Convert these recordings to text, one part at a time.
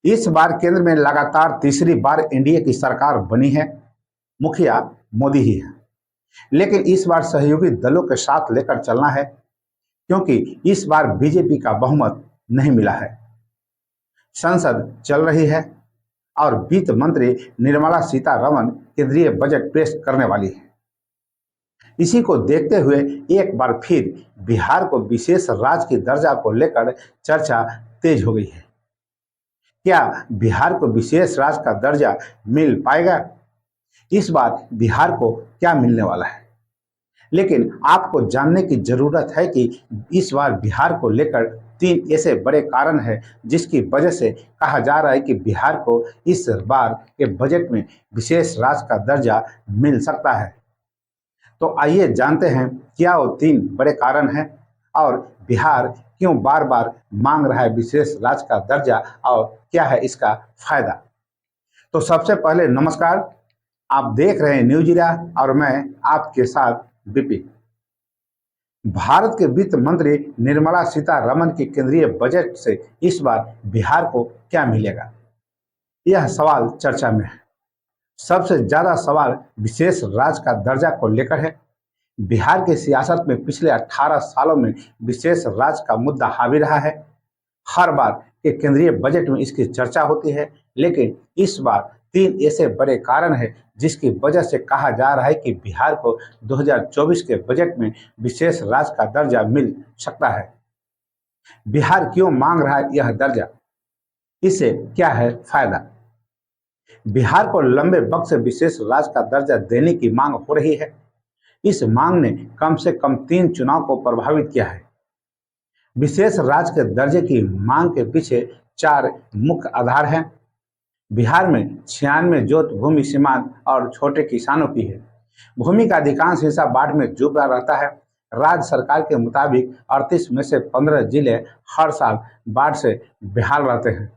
इस बार केंद्र में लगातार तीसरी बार एनडीए की सरकार बनी है। मुखिया मोदी ही है, लेकिन इस बार सहयोगी दलों के साथ लेकर चलना है, क्योंकि इस बार बीजेपी का बहुमत नहीं मिला है। संसद चल रही है और वित्त मंत्री निर्मला सीतारमण केंद्रीय बजट पेश करने वाली है। इसी को देखते हुए एक बार फिर बिहार को विशेष राज्य की दर्जा को लेकर चर्चा तेज हो गई है। क्या बिहार को विशेष राज्य का दर्जा मिल पाएगा? इस बार बिहार को क्या मिलने वाला है? लेकिन आपको जानने की जरूरत है कि इस बार बिहार को लेकर तीन ऐसे बड़े कारण हैं जिसकी वजह से कहा जा रहा है कि बिहार को इस बार के बजट में विशेष राज्य का दर्जा मिल सकता है। तो आइए जानते हैं क्या वो तीन बड़े कारण हैं और बिहार क्यों बार बार मांग रहा है विशेष राज्य का दर्जा और क्या है इसका फायदा। तो सबसे पहले नमस्कार, आप देख रहे हैं न्यूज इंडिया और मैं आपके साथ विपिन। भारत के वित्त मंत्री निर्मला सीतारमण के केंद्रीय बजट से इस बार बिहार को क्या मिलेगा, यह सवाल चर्चा में है। सबसे ज्यादा सवाल विशेष राज्य का दर्जा को लेकर है। बिहार की सियासत में पिछले 18 सालों में विशेष राज्य का मुद्दा हावी रहा है। हर बार के केंद्रीय बजट में इसकी चर्चा होती है, लेकिन इस बार तीन ऐसे बड़े कारण हैं जिसकी वजह से कहा जा रहा है कि बिहार को 2024 के बजट में विशेष राज्य का दर्जा मिल सकता है। बिहार क्यों मांग रहा है यह दर्जा, इससे क्या है फायदा? बिहार को लंबे वक्त से विशेष राज्य का दर्जा देने की मांग हो रही है। इस मांग ने कम से कम 3 चुनाव को प्रभावित किया है। विशेष राज्य के दर्जे की मांग के पीछे 4 मुख्य आधार हैं। बिहार में 96 जोत भूमि सीमांत और छोटे किसानों की है। भूमि का अधिकांश हिस्सा बाढ़ में डूबा रहता है। राज्य सरकार के मुताबिक 38 में से 15 जिले हर साल बाढ़ से बेहाल रहते हैं।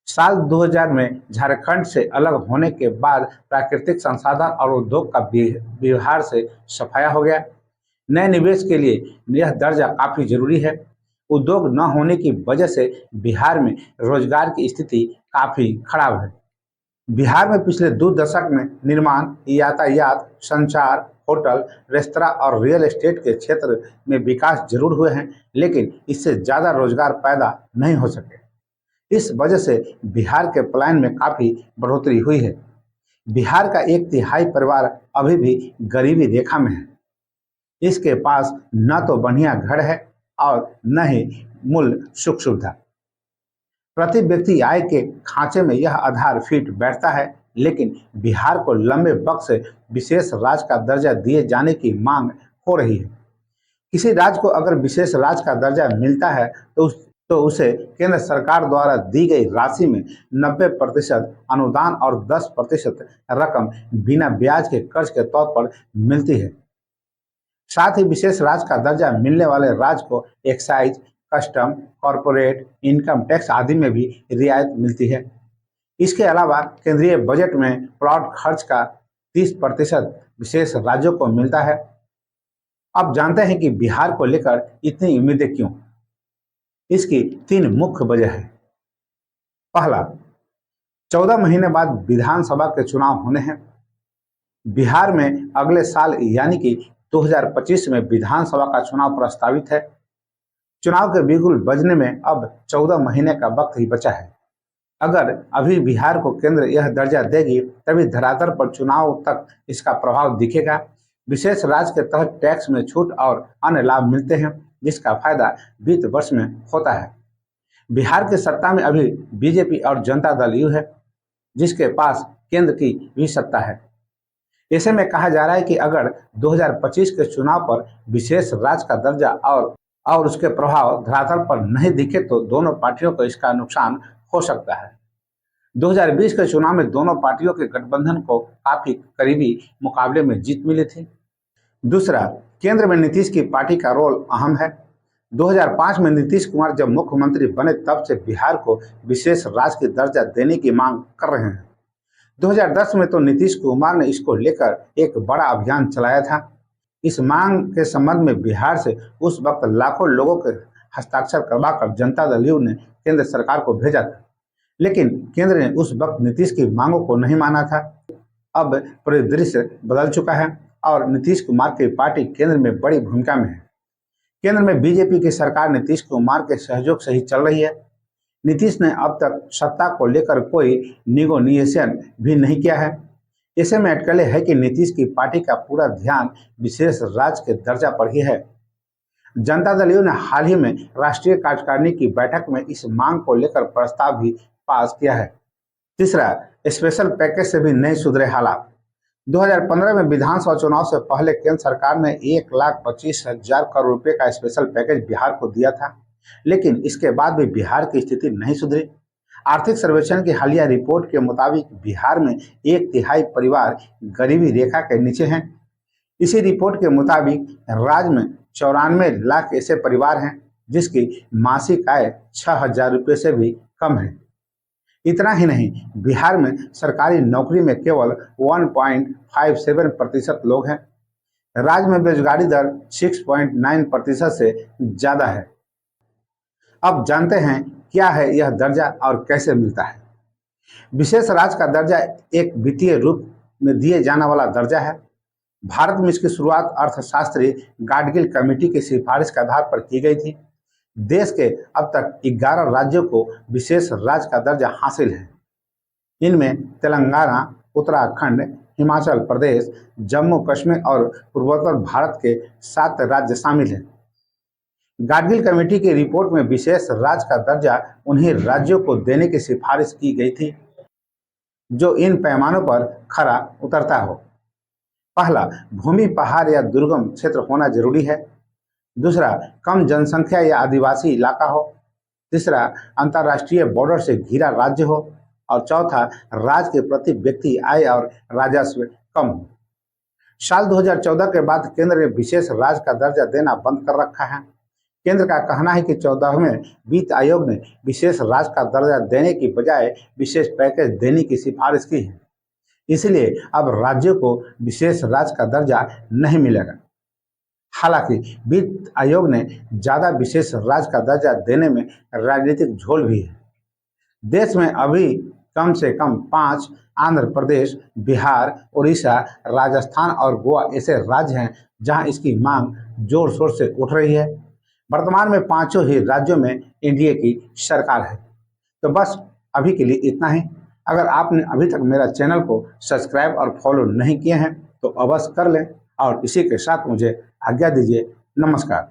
साल 2000 में झारखंड से अलग होने के बाद प्राकृतिक संसाधन और उद्योग का बिहार से सफाया हो गया। नए निवेश के लिए यह दर्जा काफी जरूरी है। उद्योग न होने की वजह से बिहार में रोजगार की स्थिति काफी खराब है। बिहार में पिछले 2 दशक में निर्माण, यातायात, संचार, होटल, रेस्तरां और रियल एस्टेट के क्षेत्र में विकास जरूर हुए हैं, लेकिन इससे ज्यादा रोजगार पैदा नहीं हो सके। इस वजह से बिहार के पलायन में काफी बढ़ोतरी हुई है। बिहार का 1/3 परिवार अभी भी गरीबी रेखा में है। इसके पास न तो बढ़िया घर है और न ही मूल सुख सुविधा। प्रति व्यक्ति आय के खांचे में यह आधार फिट बैठता है, लेकिन बिहार को लंबे वक्त से विशेष राज्य का दर्जा दिए जाने की मांग हो रही है। किसी राज्य को अगर विशेष राज्य का दर्जा मिलता है तो उसे केंद्र सरकार द्वारा दी गई राशि में 90% अनुदान और 10% रकम बिना ब्याज के कर्ज के तौर पर मिलती है। साथ ही विशेष राज्य का दर्जा मिलने वाले राज्य को excise, custom, corporate, income tax आदि में भी रियायत मिलती है। इसके अलावा केंद्रीय बजट में प्लॉट खर्च का 30% विशेष राज्यों को मिलता है। अब जानते हैं कि बिहार को लेकर इतनी उम्मीदें क्यों। इसकी 3 मुख्य वजह है। पहला, 14 महीने बाद विधानसभा के चुनाव होने हैं। बिहार में अगले साल यानी कि 2025 में विधानसभा का चुनाव प्रस्तावित है। चुनाव के बिगुल बजने में अब 14 महीने का वक्त ही बचा है। अगर अभी बिहार को केंद्र यह दर्जा देगी तभी धरातल पर चुनाव तक इसका प्रभाव दिखेगा। विशेष राज्य के तहत टैक्स में छूट और अन्य लाभ मिलते हैं, जिसका फायदा वित्त वर्ष में होता है। बिहार की सत्ता में अभी बीजेपी और जनता दल यू है, जिसके पास केंद्र की भी सत्ता है। ऐसे में कहा जा रहा है कि अगर 2025 के चुनाव पर विशेष राज्य का दर्जा और उसके प्रभाव धरातल पर नहीं दिखे तो दोनों पार्टियों को इसका नुकसान हो सकता है। 2020 के चुनाव में दोनों पार्टियों के गठबंधन को काफी करीबी मुकाबले में जीत मिली थी। दूसरा, केंद्र में नीतीश की पार्टी का रोल अहम है। 2005 में नीतीश कुमार जब मुख्यमंत्री बने तब से बिहार को विशेष राज्य की दर्जा देने की मांग कर रहे हैं। 2010 में तो नीतीश कुमार ने इसको लेकर एक बड़ा अभियान चलाया था। इस मांग के संबंध में बिहार से उस वक्त लाखों लोगों के हस्ताक्षर करवाकर जनता दल यू ने केंद्र सरकार को भेजा था, लेकिन केंद्र ने उस वक्त नीतीश की मांगों को नहीं माना था। अब परिदृश्य बदल चुका है और नीतीश कुमार की पार्टी केंद्र में बड़ी भूमिका में है। केंद्र में बीजेपी की सरकार नीतीश कुमार के सहयोग से ही चल रही है। नीतीश ने अब तक सत्ता को लेकर कोई निगोनिएशन भी नहीं किया है। ऐसे में अटकलें है कि नीतीश की पार्टी का पूरा ध्यान विशेष राज्य के दर्जा पर ही है। जनता दल यू ने हाल ही में राष्ट्रीय कार्यकारिणी की बैठक में इस मांग को लेकर प्रस्ताव भी पास किया है। तीसरा, स्पेशल पैकेज से भी नहीं सुधरे हालात। 2015 में विधानसभा चुनाव से पहले केंद्र सरकार ने 1,25,000 करोड़ रुपए का स्पेशल पैकेज बिहार को दिया था, लेकिन इसके बाद भी बिहार की स्थिति नहीं सुधरी। आर्थिक सर्वेक्षण की हालिया रिपोर्ट के मुताबिक बिहार में 1/3 परिवार गरीबी रेखा के नीचे हैं। इसी रिपोर्ट के मुताबिक राज्य में 94 लाख ऐसे परिवार हैं जिसकी मासिक आय 6,000 रुपये से भी कम है। इतना ही नहीं, बिहार में सरकारी नौकरी में केवल 1.57% लोग हैं। राज्य में बेरोजगारी दर 6.9% से ज़्यादा है। अब जानते हैं क्या है यह दर्जा और कैसे मिलता है। विशेष राज्य का दर्जा एक वित्तीय रूप में दिए जाने वाला दर्जा है। भारत में इसकी शुरुआत अर्थशास्त्री गाडगिल कमेटी की सिफारिश के आधार पर की गई थी। देश के अब तक 11 राज्यों को विशेष राज्य का दर्जा हासिल है। इनमें तेलंगाना, उत्तराखंड, हिमाचल प्रदेश, जम्मू कश्मीर और पूर्वोत्तर भारत के 7 राज्य शामिल हैं। गाडगिल कमेटी की रिपोर्ट में विशेष राज्य का दर्जा उन्हीं राज्यों को देने की सिफारिश की गई थी जो इन पैमानों पर खरा उतरता हो। पहला, भूमि, पहाड़ या दुर्गम क्षेत्र होना जरूरी है। दूसरा, कम जनसंख्या या आदिवासी इलाका हो। तीसरा, अंतर्राष्ट्रीय बॉर्डर से घिरा राज्य हो। और चौथा, राज्य के प्रति व्यक्ति आय और राजस्व कम हो। साल 2014 के बाद केंद्र ने विशेष राज्य का दर्जा देना बंद कर रखा है। केंद्र का कहना है कि 14वें वित्त आयोग ने विशेष राज्य का दर्जा देने की बजाय विशेष पैकेज देने की सिफारिश की है। इसलिए अब राज्यों को विशेष राज्य का दर्जा नहीं मिलेगा। हालांकि वित्त आयोग ने ज्यादा विशेष राज्य का दर्जा देने में राजनीतिक झोल भी है। देश में अभी कम से कम 5 आंध्र प्रदेश, बिहार, उड़ीसा, राजस्थान और गोवा ऐसे राज्य हैं जहां इसकी मांग जोर शोर से उठ रही है। वर्तमान में 5 ही राज्यों में एनडीए की सरकार है। तो बस अभी के लिए इतना ही। अगर आपने अभी तक मेरा चैनल को सब्सक्राइब और फॉलो नहीं किए हैं तो अवश्य कर लें और इसी के साथ मुझे आज्ञा दीजिए। नमस्कार।